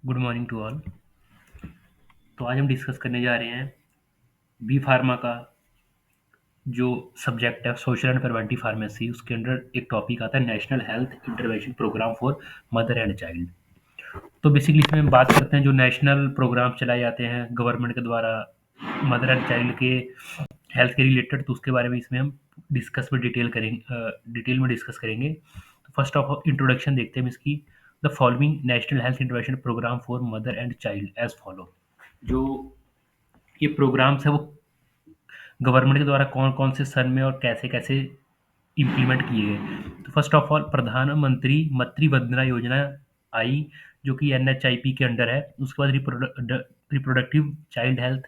Good morning to all. तो आज हम डिस्कस करने जा रहे हैं बी फार्मा का जो सब्जेक्ट है सोशल एंड प्रिवेंटिव फार्मेसी। उसके अंडर एक टॉपिक आता है national health intervention programme for mother and child. तो बेसिकली इसमें हम बात करते हैं जो नेशनल प्रोग्राम चलाए जाते हैं गवर्नमेंट के द्वारा मदर एंड चाइल्ड के हेल्थ के रिलेटेड, तो उसके बारे में इसमें हम डिटेल में डिस्कस करेंगे। तो फर्स्ट ऑफ इंट्रोडक्शन देखते हैं हम इसकी। The following national health intervention programme for mother and child as follow. जो ये प्रोग्राम्स है वो गवर्नमेंट के द्वारा कौन-कौन से सन में और कैसे-कैसे इम्प्लीमेंट किए गए। तो फर्स्ट ऑफ ऑल प्रधानमंत्री मातृ वंदना योजना आई, जो कि एनएचआईपी के अंडर है। उसके बाद रिप्रोडक्टिव चाइल्ड हेल्थ,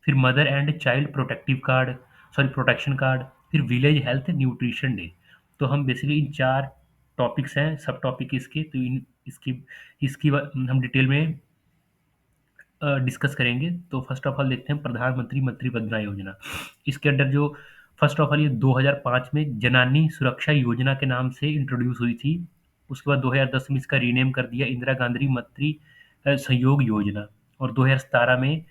फिर mother and child protection card, फिर विलेज हेल्थ न्यूट्रिशन डे। तो हम बेसिकली इन 4 टॉपिक्स हैं, सब टॉपिक इसके, तो इन इसकी इसकी हम डिटेल में डिस्कस करेंगे। तो फर्स्ट ऑफ ऑल देखते हैं प्रधानमंत्री मातृ वंदना योजना। इसके अंडर जो फर्स्ट ऑफ ऑल ये 2005 में जनानी सुरक्षा योजना के नाम से इंट्रोड्यूस हुई थी। उसके बाद 2010 में इसका रीनेम कर दिया इंदिरा गांधी मातृ सहयोग योजना। और 2017 में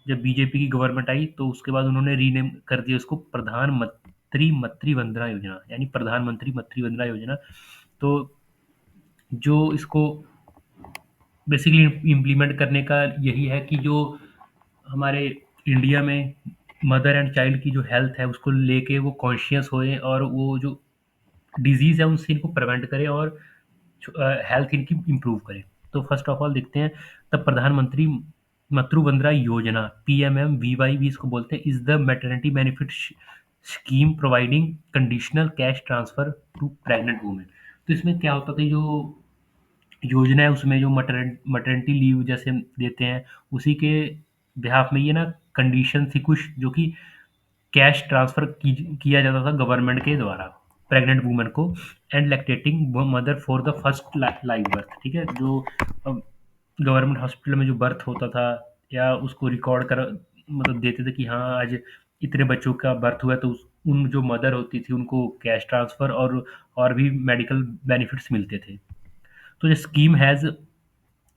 जब बीजेपी की गवर्नमेंट आई तो उसके बाद उन्होंने रीनेम कर दिया उसको प्रधानमंत्री मातृ वंदना योजना, यानी प्रधानमंत्री मातृ वंदना योजना। तो जो इसको बेसिकली इम्प्लीमेंट करने का यही है कि जो हमारे इंडिया में मदर एंड चाइल्ड की जो हेल्थ है उसको लेके वो कॉन्शियस होए और वो जो डिजीज़ है उनसे इनको प्रिवेंट करे और हेल्थ इनकी इम्प्रूव करे। तो फर्स्ट ऑफ ऑल देखते हैं तब प्रधानमंत्री मातृ वंदना योजना पीएमएमवीवाई भी इसको बोलते हैं is the maternity benefit scheme providing conditional cash transfer to pregnant women. तो इसमें क्या होता था, जो योजना है उसमें जो मैटरनिटी लीव जैसे हम देते हैं उसी के बिहाफ में ये ना कंडीशन थी कुछ, जो कि कैश ट्रांसफर किया जाता था गवर्नमेंट के द्वारा प्रेग्नेंट वुमन को and lactating mother for the first live birth. ठीक है, जो गवर्नमेंट हॉस्पिटल में जो बर्थ होता था या उसको रिकॉर्ड कर मतलब देते थे कि हाँ आज इतने बच्चों का बर्थ हुआ है, तो उन जो मदर होती थी उनको कैश ट्रांसफर और भी मेडिकल बेनिफिट्स मिलते थे। तो the scheme has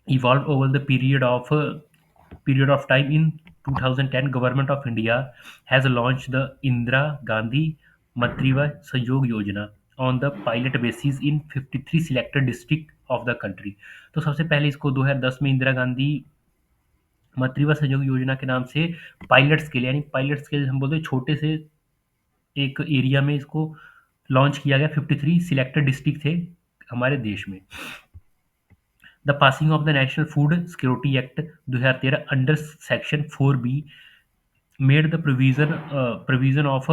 evolved over the period of time. In 2010 government of India has launched the Indira Gandhi Matriva Sahयोग Yojana on the pilot basis in 53 selected district of the country। तो सबसे पहले इसको 2010 में इंदिरा गांधी मातृत्व सहयोग योजना के नाम से पायलट स्केल, यानी पायलट स्केल हम बोलते हैं छोटे से एक एरिया में इसको लॉन्च किया गया। 53 सिलेक्टेड डिस्ट्रिक्ट थे हमारे देश में। The passing of the national food security act 2013 under section 4B made the provision of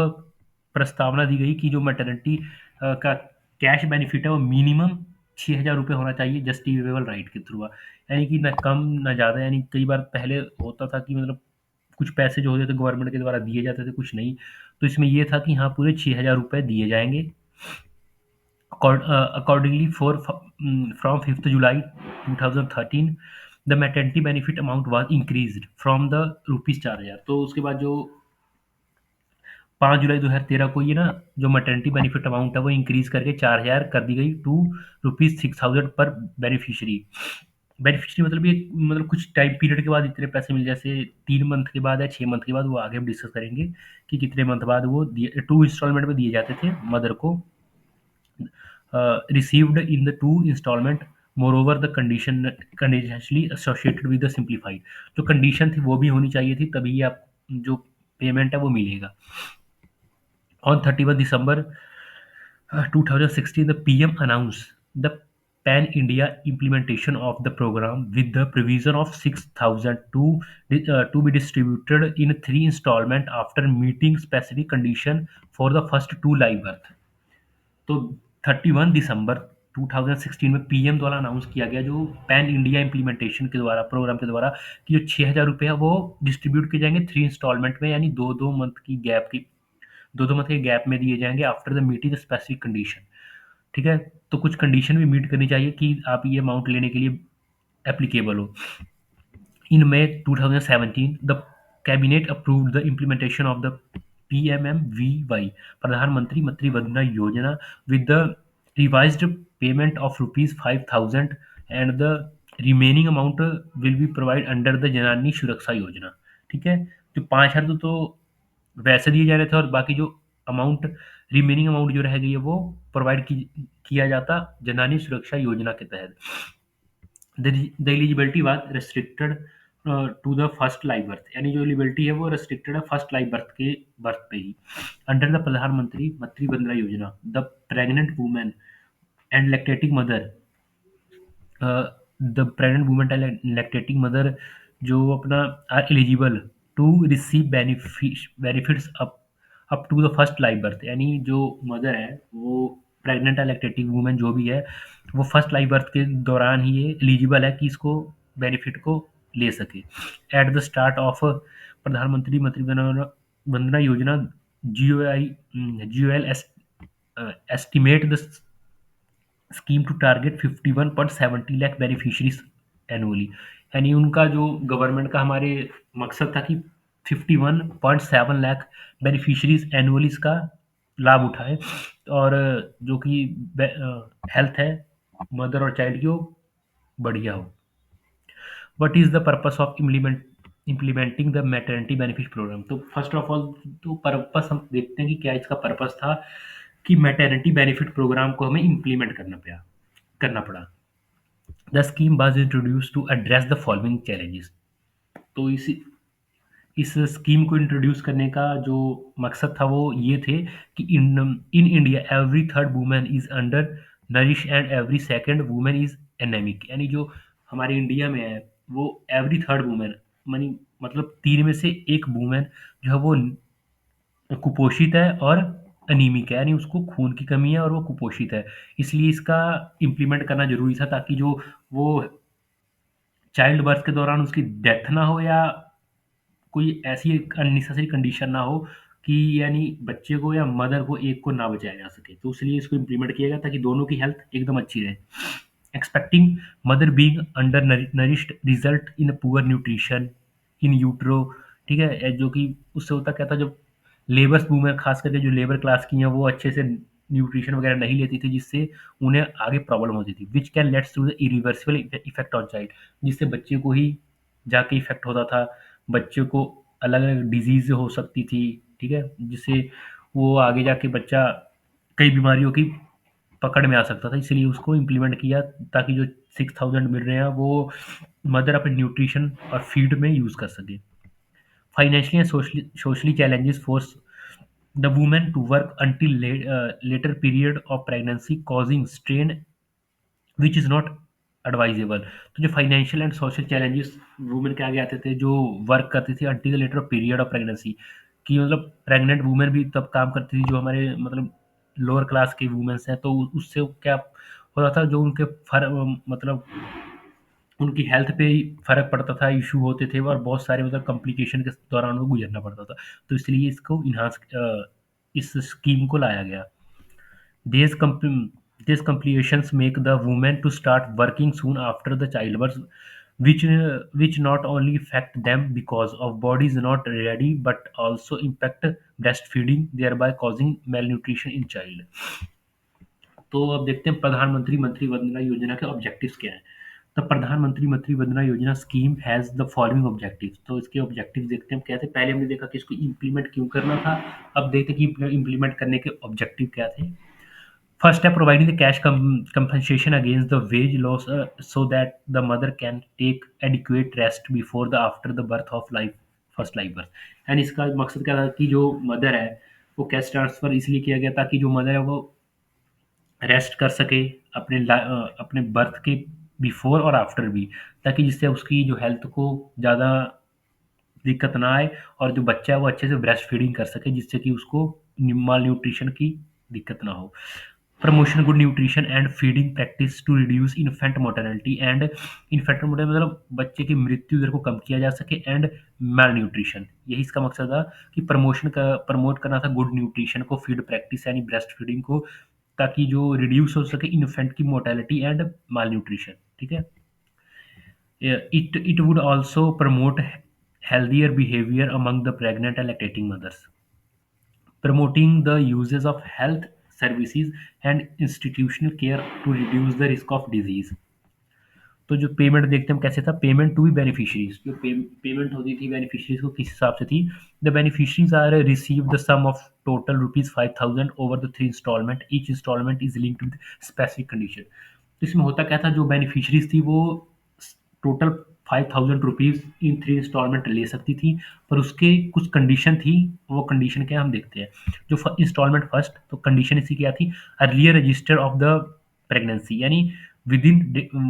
प्रस्तावना दी गई कि जो मैटरनिटी का कैश बेनिफिट है वो मिनिमम 6,000 रुपये होना चाहिए जस्टिफिकेबल राइट के थ्रू। यानी कि ना कम ना ज़्यादा। यानी कई बार पहले होता था कि मतलब कुछ पैसे जो होते थे गवर्नमेंट के द्वारा दिए जाते थे, कुछ नहीं। तो इसमें ये था कि हाँ पूरे 6,000 रुपये दिए जाएंगे। Accordingly, from 5th July 2013, the maternity benefit amount was increased from the rupees 4,000। तो उसके बाद जो 5 जुलाई 2013 को ये ना जो मैटरनिटी बेनिफिट अमाउंट है वो इंक्रीज करके 4,000 कर दी गई टू रुपीज़ 6,000 पर बेनिफिशियरी। बेनिफिशियरी मतलब ये मतलब कुछ टाइम पीरियड के बाद इतने पैसे मिल, जैसे 3 मंथ के बाद या 6 मंथ के बाद, वो आगे हम डिस्कस करेंगे कि कितने मंथ बाद वो दिए 2 इंस्टॉलमेंट में दिए जाते थे मदर को। received in the 2 installment। moreover the conditionally associated with the simplified। जो कंडीशन थी वो भी होनी चाहिए थी, तभी आप जो पेमेंट है वो मिलेगा। On 31 December 2016 the PM announced the pan India implementation of the program with the provision of 6,000 to be distributed in 3 installment after meeting specific condition for the first 2 live birth। तो 31 दिसंबर 2016 में PM द्वारा announce किया गया जो pan India implementation के द्वारा programme के द्वारा कि जो 6,000 रुपये है वो डिस्ट्रीब्यूट किए जाएंगे 3 इंस्टॉलमेंट में, यानी दो दो मंथ के गैप में दिए जाएंगे after the meeting specific condition. ठीक है, तो कुछ कंडीशन भी मीट करनी चाहिए कि आप ये अमाउंट लेने के लिए एप्लीकेबल हो। In May 2017, the cabinet approved the implementation of the PMMVY Pradhan Mantri Matri Vandana Yojana with the revised payment of rupees 5,000 and the remaining amount will be provide under the जनानी सुरक्षा योजना। ठीक है, जो 5,000 तो वैसे दिए जा रहे थे, और बाकी जो अमाउंट, रिमेनिंग अमाउंट जो रह गई है वो प्रोवाइड किया जाता जनानी सुरक्षा योजना के तहत। The eligibility was restricted to the first live birth, यानी जो एलिजिबिलिटी है वो रेस्ट्रिक्टेड है फर्स्ट लाइव बर्थ के बर्थ पे ही। Under the Pradhan Mantri Matru Vandana Yojana, the pregnant women and lactating mother, the pregnant women and lactating mother जो अपना are eligible to receive benefits up to the first live birth, यानी जो मदर है वो प्रेग्नेंट है, लैक्टेटिंग वुमेन जो भी है, वो फर्स्ट लाइव बर्थ के दौरान ही ये एलिजिबल है कि इसको बेनिफिट को ले सके। एट द स्टार्ट ऑफ प्रधानमंत्री मंत्री Vandana Yojana, GOL estimate the scheme to target 51.70 lakh beneficiaries annually, यानी उनका जो गवर्नमेंट का हमारे मकसद था कि 51.7 लाख बेनिफिशरीज एनुअली इसका लाभ उठाए, और जो कि हेल्थ है मदर और चाइल्ड की वो बढ़िया हो। What is the purpose of implementing the maternity benefit programme, तो फर्स्ट ऑफ ऑल तो पर्पस हम देखते हैं कि क्या इसका पर्पस था, कि मैटरनिटी बेनिफिट प्रोग्राम को हमें इम्प्लीमेंट करना पड़ा। The scheme was introduce to address the following challenges, तो इस स्कीम को इंट्रोड्यूस करने का जो मकसद था वो ये थे कि in India every third women is under nourish and every second women is anaemic, यानी जो हमारे इंडिया में है वो एवरी थर्ड वुमेन, मानी मतलब 3 में से 1 वुमेन जो है वो कुपोषित है और अनीमिक है, यानी उसको खून की कमी है और वो कुपोषित है। इसलिए इसका इम्प्लीमेंट करना ज़रूरी था, ताकि जो वो चाइल्ड बर्थ के दौरान उसकी डेथ ना हो, या कोई ऐसी अननेसेसरी कंडीशन ना हो कि यानी बच्चे को या मदर को एक को ना बचाया जा सके। तो इसलिए इसको इम्प्लीमेंट किया गया ताकि दोनों की हेल्थ एकदम अच्छी रहे। Expecting mother being under nourished result in poor nutrition in utero. ठीक है, जो कि उससे होता क्या था, जब लेबर्स वूमेन खास करके जो लेबर क्लास की हैं वो अच्छे से न्यूट्रिशन वगैरह नहीं लेती थी, जिससे उन्हें आगे प्रॉब्लम होती थी, which can lets to the irreversible effect on child, जिससे बच्चे को ही जाके इफेक्ट होता था, बच्चे को अलग अलग डिजीज हो सकती थी। ठीक है, जिससे वो आगे जाके बच्चा कई बीमारियों की पकड़ में आ सकता था, इसलिए उसको इम्प्लीमेंट किया ताकि जो 6,000 मिल रहे हैं वो मदर अपने न्यूट्रिशन और फीड में यूज़ कर सके। Financially and socially challenges force the women to work until later period of pregnancy causing strain which is not advisable. तो जो financial and social challenges women के आगे आते थे जो वर्क करती थी until the later period of pregnancy, कि मतलब प्रेग्नेंट वुमेन भी तब काम करती थी जो हमारे मतलब लोअर क्लास की वुमेन्स हैं, तो उससे क्या होता था, जो उनके मतलब उनकी हेल्थ पे फ़र्क पड़ता था, इश्यू होते थे और बहुत सारे मतलब कॉम्प्लिकेशन के दौरान उनको गुजरना पड़ता था। तो इसलिए इसको इस स्कीम को लाया गया। These compl- these complications make the woman to start working soon after the childbirth, which not only affect them because of body is not ready, but also impact breastfeeding, thereby causing malnutrition in child। तो अब देखते हैं प्रधानमंत्री मंत्री वंदना योजना के objectives क्या हैं। तो प्रधानमंत्री मंत्री Vandana Yojana scheme has the following objectives, तो इसके ऑब्जेक्टिव देखते हैं क्या थे। पहले हमने देखा कि इसको इम्प्लीमेंट क्यों करना था, अब देखते हैं कि इम्प्लीमेंट करने के ऑब्जेक्टिव क्या थे। First step, providing the cash compensation against the wage loss, so that the mother can take adequate rest before the after the birth of life first live birth। And इसका मकसद क्या था कि जो मदर है वो कैश ट्रांसफ़र इसलिए किया गया ताकि जो मदर है वो रेस्ट कर सके अपने बर्थ के बिफोर और आफ्टर भी, ताकि जिससे उसकी जो हेल्थ को ज़्यादा दिक्कत ना आए और जो बच्चा है वो अच्छे से ब्रेस्ट फीडिंग कर सके, जिससे कि उसको माल न्यूट्रिशन की दिक्कत ना हो। Promotion good nutrition and feeding practice to reduce infant mortality and infant mortality मतलब बच्चे की मृत्यु दर को कम किया जा सके, एंड माल न्यूट्रिशन, यही इसका मकसद था कि प्रमोट करना था गुड न्यूट्रिशन को, फीड प्रैक्टिस यानी ब्रेस्ट फीडिंग को, ताकि जो रिड्यूस हो सके इन्फेंट की मोर्टेलिटी एंड माल न्यूट्रिशन। ठीक है, it would also promote healthier behavior among the pregnant and lactating mothers, promoting the uses of health services and institutional care to reduce the risk of disease, तो जो payment देखते हैं हम कैसे था, payment to be beneficiaries, जो payment होती थी बेनिफिशियरीज को किस हिसाब से थी, the beneficiaries are receive the sum of total ₹5,000 over the 3 instalment, each instalment is linked with specific condition. तो इसमें होता क्या था, जो बेनिफिशियरीज थी वो टोटल ₹5,000 इन 3 इंस्टॉलमेंट ले सकती थी, पर उसके कुछ कंडीशन थी। वो कंडीशन क्या है हम देखते हैं। जो इंस्टॉलमेंट फर्स्ट, तो कंडीशन इसकी क्या थी, earlier register of the pregnancy, यानी within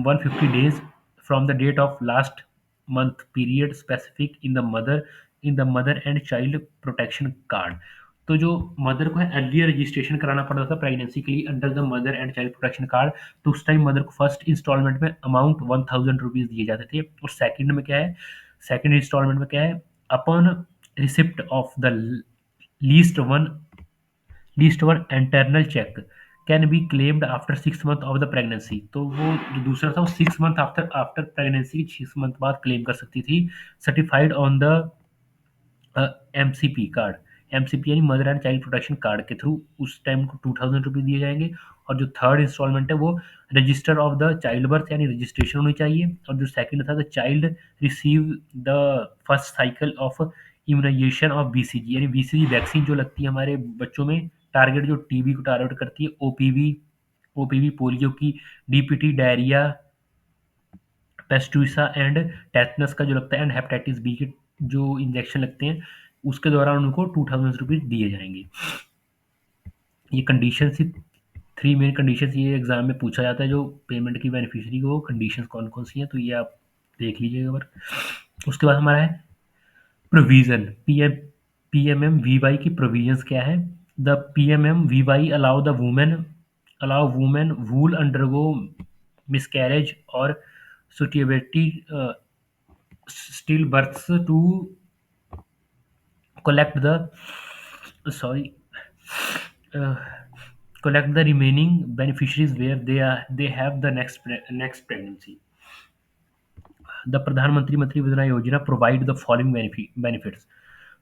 150 days from the date of last month period specific in the mother and child protection card. तो जो मदर को है अर्लियर रजिस्ट्रेशन कराना पड़ता था प्रेगनेंसी के लिए under the mother and child protection card. तो उस टाइम मदर को फर्स्ट इंस्टॉलमेंट में अमाउंट ₹1,000 दिए जाते थे, और सेकंड में क्या है, सेकंड इंस्टॉलमेंट में क्या है, upon receipt of the least one least one internal check can be claimed after 6 month of the pregnancy. तो वो जो दूसरा था वो 6 month after after pregnancy, 6 month बाद क्लेम कर सकती थी, certified on the MCP card. MCP यानी mother and child protection card के थ्रू उस टाइम को ₹2,000 दिए जाएंगे। और जो थर्ड इंस्टॉलमेंट है वो register of the child birth यानी रजिस्ट्रेशन होनी चाहिए। और जो सेकंड था, the child receive the first cycle of immunisation of BCG, यानी बीसीजी वैक्सीन जो लगती है हमारे बच्चों में, टारगेट जो टीबी को टारगेट करती है, ओपीवी, ओपीवी पोलियो की, डीपीटी डायरिया, पेस्टुसा एंड टेटनस का जो लगता है, एंड हेपेटाइटिस बी के जो इंजेक्शन लगते हैं, उसके दौरान उनको ₹2,000 दिए जाएंगे। ये कंडीशन थी, 3 मेन कंडीशन ये एग्जाम में पूछा जाता है, जो पेमेंट की बेनिफिशियरी को कंडीशन कौन कौन सी हैं, तो ये आप देख लीजिएगा। उसके बाद हमारा है प्रोविजन, पीएमएम वीवाई की प्रोविजंस क्या है। The PMM VY allow women wool undergo miscarriage और suitability still births to collect the sorry uh, collect the remaining beneficiaries where they have the next pregnancy. The Pradhan Mantri Yojana Yojana provide the following benefits: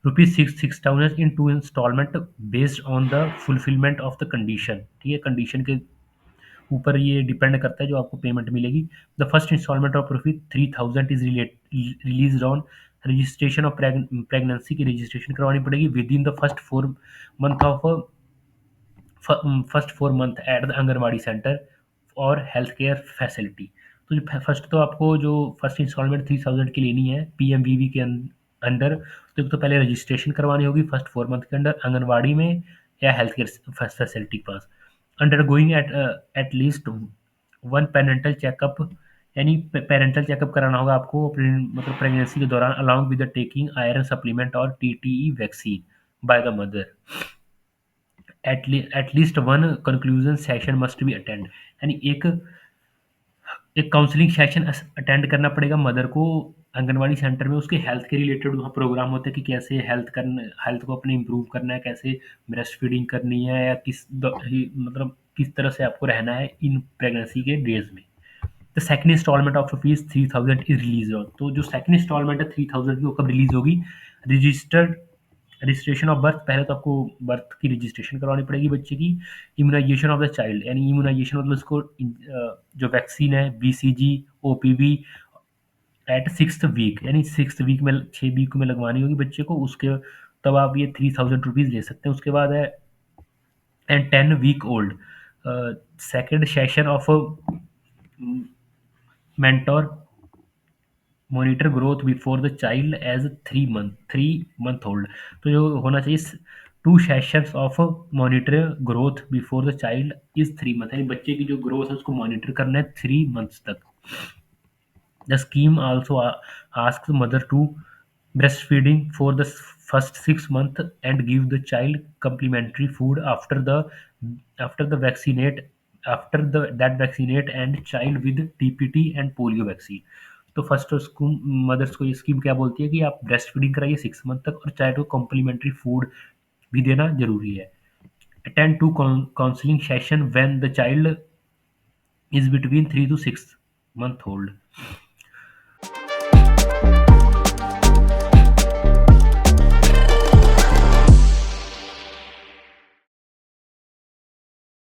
rupees 6,000 in 2 instalment based on the fulfilment of the condition. ठीक है, condition के ऊपर ये depend करता है जो आपको payment मिलेगी। The first instalment of rupees 3,000 is release on registration of pregnancy की रजिस्ट्रेशन करवानी पड़ेगी within the first 4 month at the anganwadi centre और हेल्थ केयर फैसिलिटी। तो जो फर्स्ट, तो आपको जो फर्स्ट इंस्टॉलमेंट 3,000 की लेनी है पीएमवीवी के अंडर, तो एक तो पहले रजिस्ट्रेशन करवानी होगी फर्स्ट 4 मंथ के अंदर आंगनबाड़ी में या हेल्थ केयर फैसिलिटी के पास। Undergoing at least one parental checkup, यानी पेरेंटल चेकअप कराना होगा आपको मतलब प्रेगनेंसी के दौरान, along with the taking iron supplement और TTE vaccine by the mother. At least one conclusion session must be attend, यानी एक काउंसलिंग सेशन अटेंड करना पड़ेगा मदर को आंगनवाड़ी सेंटर में। उसके हेल्थ के रिलेटेड वहाँ प्रोग्राम होते हैं कि कैसे हेल्थ को अपने इम्प्रूव करना है, कैसे ब्रेस्ट फीडिंग करनी है, या मतलब किस तरह से आपको रहना है इन प्रेगनेंसी के डेज में। The second instalment of ₹3,000 is release on, तो जो सेकंड इंस्टॉलमेंट है 3,000 की वो कब रिलीज होगी, रजिस्टर्ड रजिस्ट्रेशन ऑफ बर्थ, पहले तो आपको बर्थ की रजिस्ट्रेशन करवानी पड़ेगी बच्चे की। इम्यूनाइजेशन ऑफ द चाइल्ड, यानी इम्यूनाइजेशन मतलब उसको जो वैक्सीन है BCG OPV eight 6th week, यानी 6th वीक में 6 वीक में लगवानी होगी बच्चे को, उसके तब आप ये ₹3,000 ले सकते हैं। उसके बाद है and 10 week old second session of mentor monitor growth before the child age 3 month old. तो जो होना चाहिए 2 sessions of monitor growth before the child is 3 month, यानी बच्चे की जो ग्रोथ है उसको मॉनिटर करना है 3 मंथ्स तक। The scheme also asks mother to breastfeeding for the first 6 months and give the child complementary food after the vaccinate after the that vaccinate and child with TPT and polio vaccine। तो first स्कूम mother's को ये scheme क्या बोलती है कि आप breast feeding कराइए 6 month तक, और चाइल्ड को कॉम्प्लीमेंट्री फूड भी देना जरूरी है। Attend to counselling session when the child is between 3 to 6 month old.